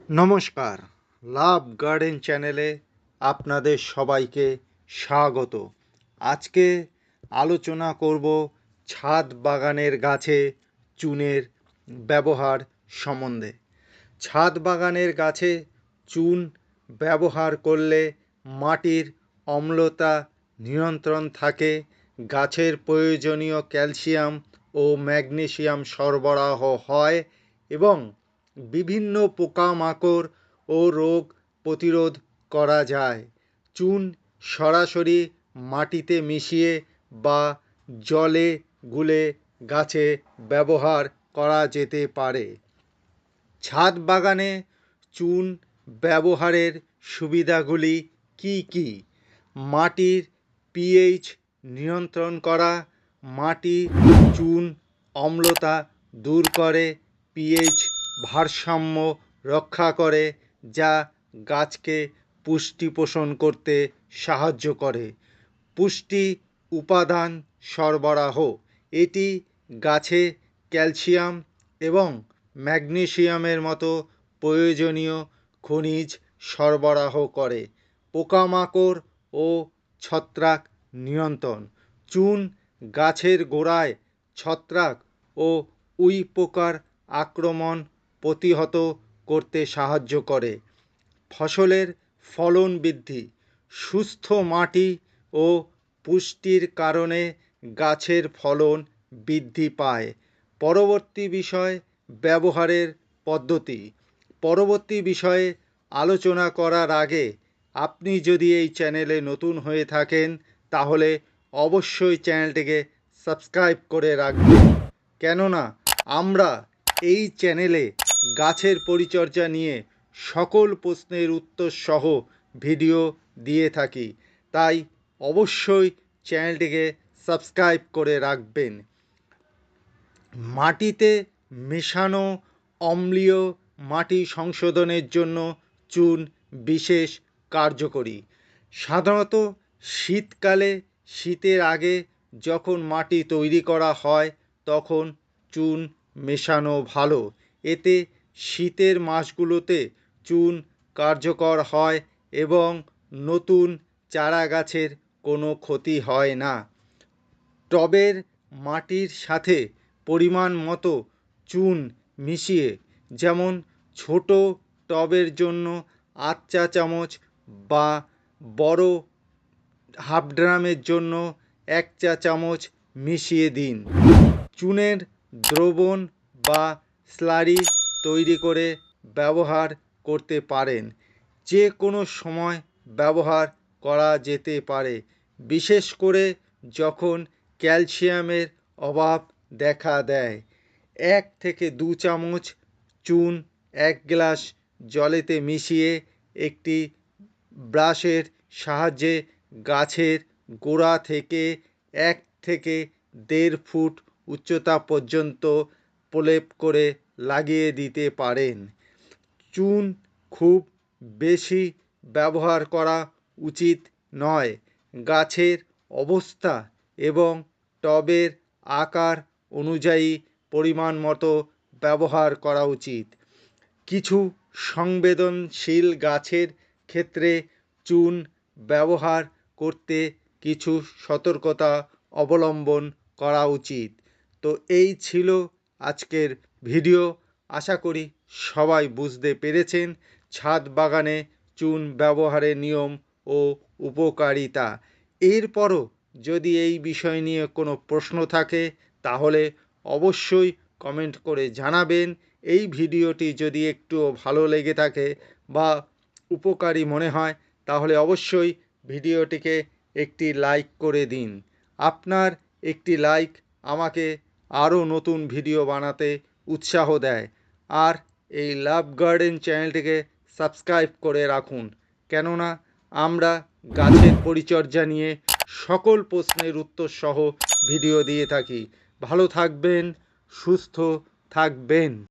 নমস্কার, লাভ গার্ডেন চ্যানেলে আপনাদের সবাইকে স্বাগত। আজকে আলোচনা করব ছাদ বাগানের গাছে চুনের ব্যবহার সম্বন্ধে। ছাদ বাগানের গাছে চুন ব্যবহার করলে মাটির অম্লতা নিয়ন্ত্রণ থাকে, গাছের প্রয়োজনীয় ক্যালসিয়াম ও ম্যাগনেসিয়াম সরবরাহ হয় এবং বিভিন্ন পোকামাকড় ও রোগ প্রতিরোধ করা যায়। চুন সরাসরি মাটিতে মিশিয়ে বা জলে গুলে গাছে ব্যবহার করা যেতে পারে। ছাদ বাগানে চুন ব্যবহারের সুবিধাগুলি কি কি? মাটির পিএইচ নিয়ন্ত্রণ করা, মাটি চুন অম্লতা দূর করে, পিএইচ ভারসাম্য রক্ষা করে, যা গাছকে পুষ্টি পোষণ করতে সাহায্য করে। পুষ্টি উপাদান সরবরাহ, এটি গাছে ক্যালসিয়াম এবং ম্যাগনেসিয়ামের মতো প্রয়োজনীয় খনিজ সরবরাহ করে। পোকামাকড় ও ছত্রাক নিয়ন্ত্রণ, চুন গাছের গোড়ায় ছত্রাক ও উইপোকার আক্রমণ প্রতিহত করতে সাহায্য করে। ফসলের ফলন বৃদ্ধি, সুস্থ মাটি ও পুষ্টির কারণে গাছের ফলন বৃদ্ধি পায়। পরবর্তী বিষয় ব্যবহারের পদ্ধতি। পরবর্তী বিষয়ে আলোচনা করার আগে আপনি যদি এই চ্যানেলে নতুন হয়ে থাকেন তাহলে অবশ্যই চ্যানেলটিকে সাবস্ক্রাইব করে রাখবেন, কেননা আমরা এই চ্যানেলে গাছের পরিচর্যা নিয়ে সকল প্রশ্নের উত্তর সহ ভিডিও দিয়ে থাকি, তাই অবশ্যই চ্যানেলটিকে সাবস্ক্রাইব করে রাখবেন। মাটিতে মেশানো অম্লীয় মাটি সংশোধনের জন্য চুন বিশেষ কার্যকরী। সাধারণত শীতকালে, শীতের আগে যখন মাটি তৈরি করা হয় তখন চুন মেশানো ভালো। এতে শীতের মাসগুলোতে চুন কার্যকর হয় এবং নতুন চারা গাছের কোনো ক্ষতি হয় না। টবের মাটির সাথে পরিমাণ মতো চুন মিশিয়ে, যেমন ছোট টবের জন্য 8 চা চামচ বা বড় হাফ ড্রামের জন্য 1 চা চামচ মিশিয়ে দিন। চুনের দ্রবণ বা স্লারি তৈরি করে ব্যবহার করতে পারেন। যে কোনো সময় ব্যবহার করা যেতে পারে, বিশেষ করে যখন ক্যালসিয়ামের অভাব দেখা দেয়। 1 থেকে 2 চামচ চুন 1 গ্লাস জলেতে মিশিয়ে একটি ব্রাশের সাহায্যে গাছের গোড়া থেকে 1 থেকে 1.5 ফুট উচ্চতা পর্যন্ত প্রলেপ করে লাগিয়ে দিতে পারেন। চুন খুব বেশি ব্যবহার করা উচিত নয়। গাছের অবস্থা এবং টবের আকার অনুযায়ী পরিমাণ মতো ব্যবহার করা উচিত। কিছু সংবেদনশীল গাছের ক্ষেত্রে চুন ব্যবহার করতে কিছু সতর্কতা অবলম্বন করা উচিত। তো এই ছিল আজকের ভিডিও। আশা করি সবাই বুঝতে পেরেছেন ছাদ বাগানে চুন ব্যবহারের নিয়ম ও উপকারিতা। এরপরও যদি এই বিষয় নিয়ে কোনো প্রশ্ন থাকে তাহলে অবশ্যই কমেন্ট করে জানাবেন। এই ভিডিওটি যদি একটুও ভালো লেগে থাকে বা উপকারী মনে হয় তাহলে অবশ্যই ভিডিওটিকে একটি লাইক করে দিন। আপনার একটি লাইক আমাকে আরও নতুন ভিডিও বানাতে উৎসাহ দেয়। আর এই লাভ গার্ডেন চ্যানেলটিকে সাবস্ক্রাইব করে রাখুন, কেননা আমরা গাছের পরিচর্যা নিয়ে সকল প্রশ্নের উত্তর সহ ভিডিও দিয়ে থাকি। ভালো থাকবেন, সুস্থ থাকবেন।